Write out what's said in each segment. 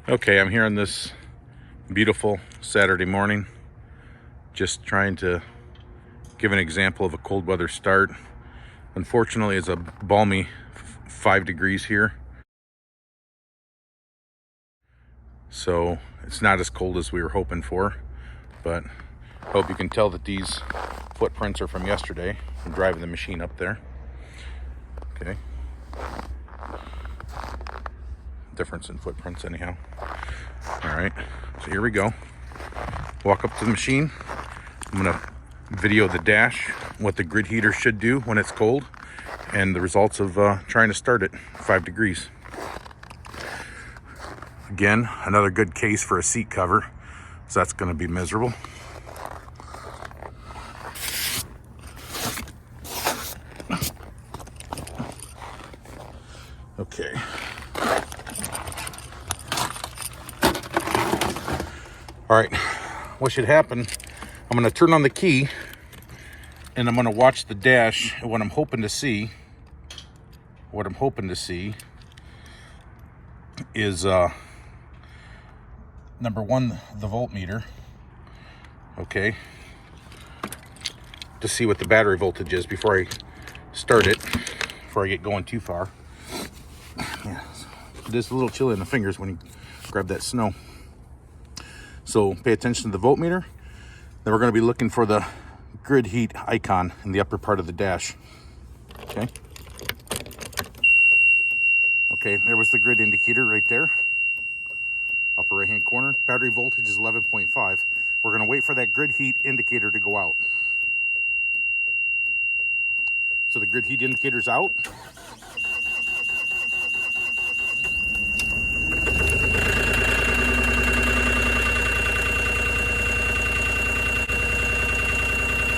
Okay, I'm here on this beautiful Saturday morning, just trying to give an example of a cold weather start. Unfortunately, it's a balmy 5 degrees here, so it's not as cold as we were hoping for, but I hope you can tell that these footprints are from yesterday. I'm driving the machine up there. Okay. Difference in footprints anyhow. All right, so here we go. Walk up to the machine. I'm gonna video the dash, what the grid heater should do when it's cold, and the results of trying to start it 5 degrees. Again, another good case for a seat cover, so that's gonna be miserable. Okay. All right, what should happen, I'm gonna turn on the key and I'm gonna watch the dash. And what I'm hoping to see is number one, the voltmeter, okay, to see what the battery voltage is before I start it, before I get going too far. Yeah, it is a little chilly in the fingers when you grab that snow. So pay attention to the voltmeter. Then we're going to be looking for the grid heat icon in the upper part of the dash. Okay. Okay, there was the grid indicator right there. Upper right hand corner. Battery voltage is 11.5. We're going to wait for that grid heat indicator to go out. So the grid heat indicator's out.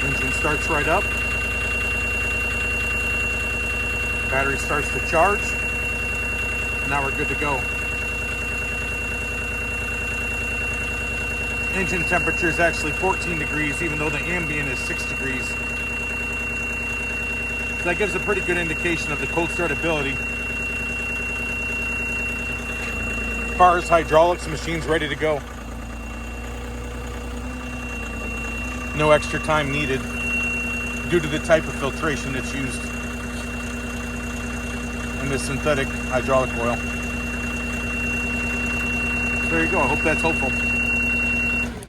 Engine starts right up. Battery starts to charge. Now we're good to go. Engine temperature is actually 14 degrees, even though the ambient is 6 degrees. So that gives a pretty good indication of the cold start ability. Cars, hydraulics, machine's ready to go. No extra time needed due to the type of filtration that's used in this synthetic hydraulic oil. So there you go. I hope that's helpful.